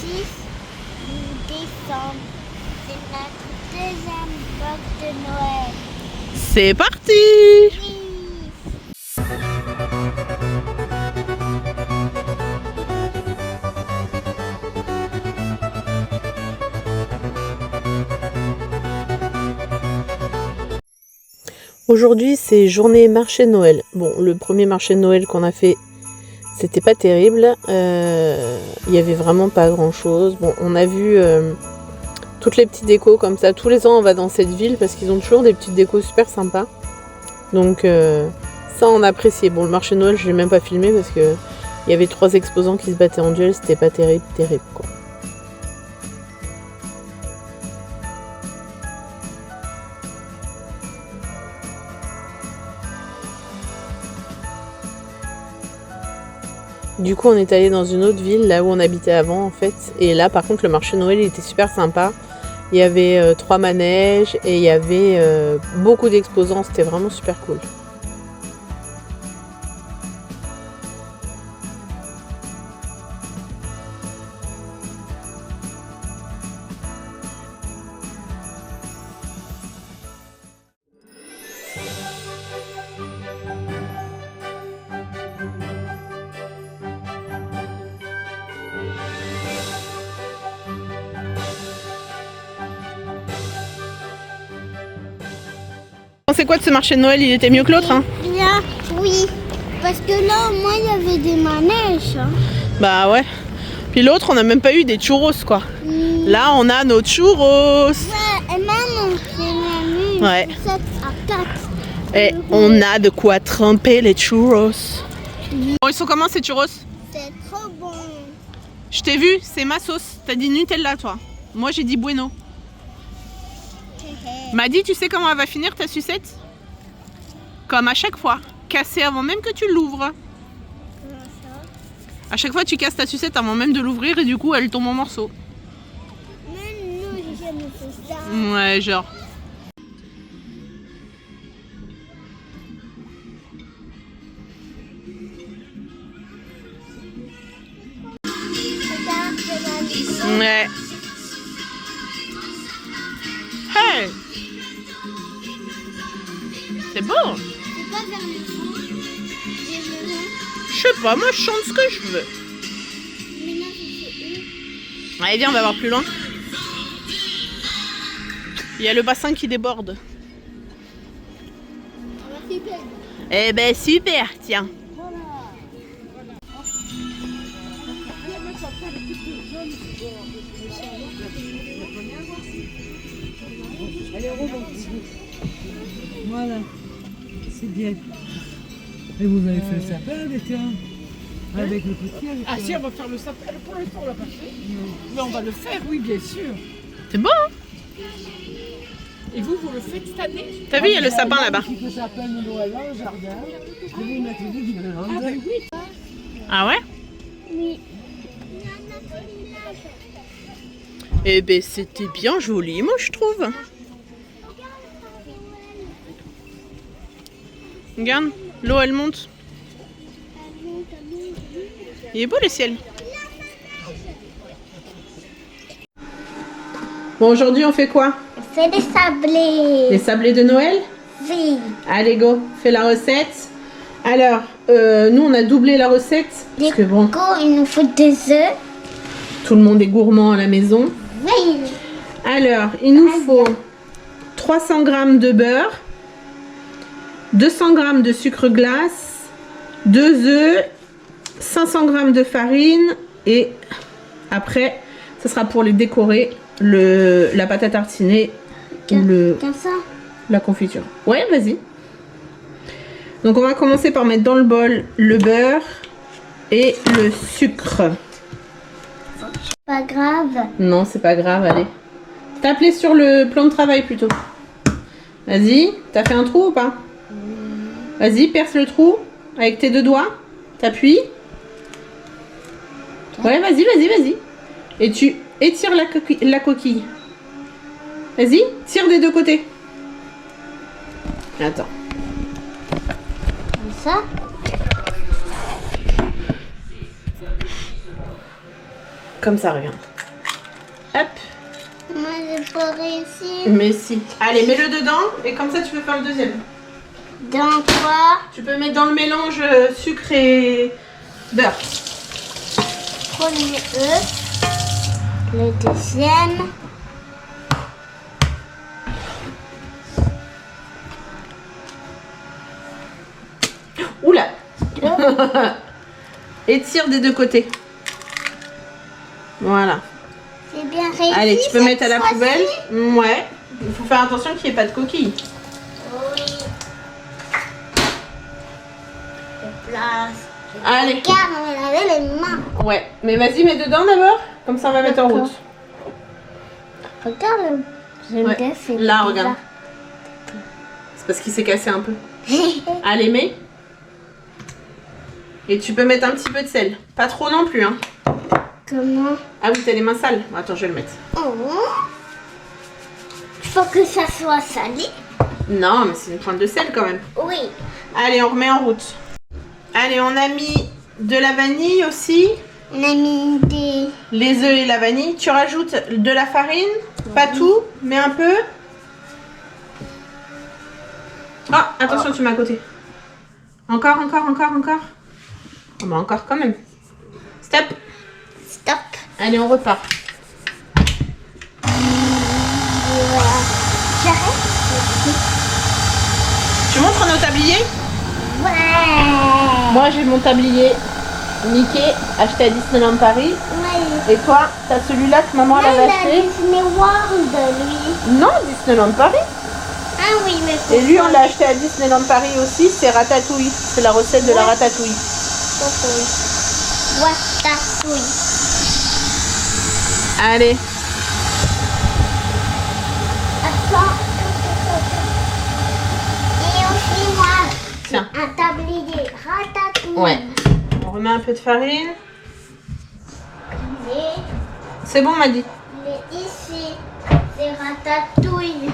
6 décembre. C'est notre deuxième box de Noël. C'est parti! Oui. Aujourd'hui, c'est journée marché de Noël. Bon, le premier marché de Noël qu'on a fait, c'était pas terrible. Il y avait vraiment pas grand chose. Bon, on a vu toutes les petites décos comme ça. Tous les ans, on va dans cette ville parce qu'ils ont toujours des petites décos super sympas. Donc, ça, on a apprécié. Bon, le marché de Noël, je l'ai même pas filmé parce que il y avait 3 exposants qui se battaient en duel. C'était pas terrible, quoi. Du coup, on est allé dans une autre ville, là où on habitait avant, en fait. Et là, par contre, le marché de Noël, il était super sympa. Il y avait 3 manèges et il y avait beaucoup d'exposants. C'était vraiment super cool. C'est quoi de ce marché de Noël? Il était mieux que l'autre, hein? Là, oui. Parce que là, au moins, il y avait des manèges. Hein. Bah ouais. Puis l'autre, on n'a même pas eu des churros, quoi. Là, on a nos churros. Ouais, et même, c'est la Ouais. 7 à 4. Et on a de quoi tremper les churros. Bon, ils sont comment ces churros? C'est trop bon. Je t'ai vu, c'est ma sauce. T'as dit Nutella, toi. Moi, j'ai dit Bueno. Madi, tu sais comment elle va finir ta sucette? Comme à chaque fois, cassée avant même que tu l'ouvres. À chaque fois, tu casses ta sucette avant même de l'ouvrir et du coup, elle tombe en morceaux. Mais nous, j'ai jamais fait ça. Ouais, genre. Regarde, regarde. Ouais. Hey! C'est beau! C'est pas vers le fond. J'ai besoin. Je sais pas, moi je chante ce que je veux. Maintenant, je fais Allez, viens, on va voir plus loin. Il y a le bassin qui déborde. Super. Eh ben super, tiens. Voilà, c'est bien. Et vous avez fait le sapin avec le petit. Ah si, on va faire le sapin. Pour l'instant, on l'a pas fait. Mais on va le faire, oui, bien sûr. C'est beau, hein? Et vous le faites cette année? T'as vu, il y a le sapin là-bas. Le sapin de Noël dans le jardin. Je vais mettre des guirlandes. Ah ben oui. Ah ouais? Oui. Eh ben c'était bien joli, moi je trouve. Regarde, l'eau elle monte. Il est beau le ciel. Bon, aujourd'hui on fait quoi? C'est des sablés. Les sablés de Noël? Oui. Allez go, fais la recette. Alors, nous on a doublé la recette. Des Parce que bon, cocos, il nous faut des œufs. tout le monde est gourmand à la maison. Oui. Alors, il nous faut 300 g de beurre, 200 g de sucre glace, 2 œufs, 500 g de farine et après, ce sera pour les décorer, la pâte à tartiner ou Comme ça. la confiture. Ouais, vas-y. Donc, on va commencer par mettre dans le bol le beurre et le sucre. Pas grave. Non, c'est pas grave, allez. Tape-les sur le plan de travail plutôt. Vas-y, t'as fait un trou ou pas? Vas-y, perce le trou avec tes 2 doigts. T'appuies. Ouais, vas-y, vas-y, vas-y. Et tu étires la coquille. Vas-y, tire des 2 côtés. Attends. Comme ça. Comme ça, regarde. Hop. Moi, j'ai pas réussi. Mais si. Allez, mets-le dedans et comme ça tu peux faire le deuxième. Dans quoi? Tu peux mettre dans le mélange sucre et beurre. Premier œuf. Le deuxième. Oula. Étire des deux côtés. Voilà. C'est bien réussi. Allez, tu peux cette mettre à la fois-ci. poubelle. Ouais. Il faut faire attention qu'il n'y ait pas de coquilles. Oui. Je place. Allez. Regarde, on va laver les mains. Ouais. Mais vas-y, mets dedans d'abord. Comme ça, on va mettre en D'accord. route. Regarde. J'aime Ouais. bien ces Là, petits regarde. C'est parce qu'il s'est cassé un peu. Allez, mets. Et tu peux mettre un petit peu de sel. Pas trop non plus, hein. Comment? Ah oui, t'as les mains sales. Attends, je vais le mettre. Oh. Il faut que ça soit salé. Non, mais c'est une pointe de sel quand même. Oui. Allez, on remet en route. Allez, on a mis de la vanille aussi. On a mis des... Les œufs et la vanille. Tu rajoutes de la farine. Pas tout, mais un peu. Ah, attention, tu mets à côté. Encore. Oh, bah encore quand même. Stop. Stop. Allez, on repart. Voilà. J'arrête. Tu montres nos tabliers? Ouais. Moi, j'ai mon tablier Mickey, acheté à Disneyland Paris. Ouais. Et toi, t'as celui-là que maman Là, l'avait il a acheté? Disney World, lui. Non, Disneyland Paris. Ah oui, mais Et lui, on l'a acheté à Disneyland Paris aussi, c'est ratatouille. C'est la recette de la ratatouille. Ratatouille. Allez. Attends. Et aussi, moi, Tiens. un tablier ratatouille. Ouais. On remet un peu de farine. Et C'est bon, m'a dit. mais ici, c'est ratatouille.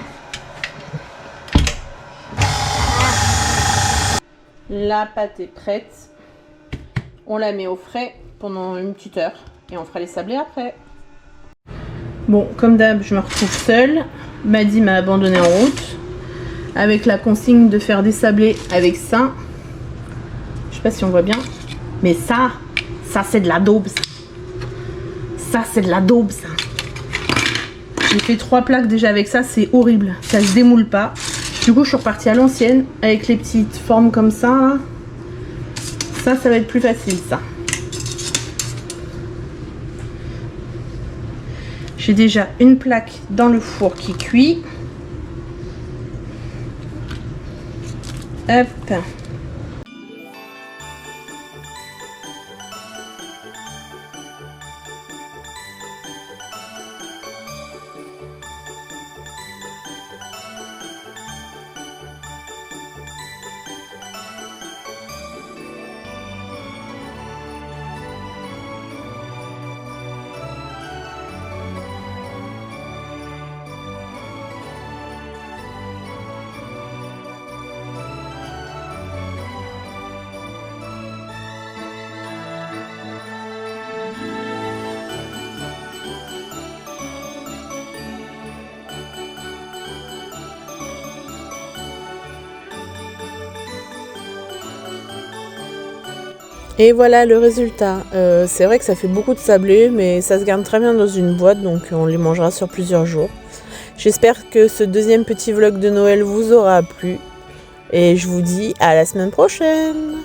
La pâte est prête. On la met au frais pendant une petite heure. Et on fera les sablés après. Bon, comme d'hab, je me retrouve seule. Maddy m'a abandonné en route. Avec la consigne de faire des sablés avec ça. Je sais pas si on voit bien. Mais ça c'est de la daube, ça. Ça, c'est de la daube, ça. J'ai fait 3 plaques déjà avec ça, c'est horrible. Ça se démoule pas. Du coup, je suis repartie à l'ancienne avec les petites formes comme ça. Là. Ça va être plus facile, ça. J'ai déjà une plaque dans le four qui cuit. Hop. Et voilà le résultat. C'est vrai que ça fait beaucoup de sablés, mais ça se garde très bien dans une boîte, donc on les mangera sur plusieurs jours. J'espère que ce deuxième petit vlog de Noël vous aura plu. Et je vous dis à la semaine prochaine.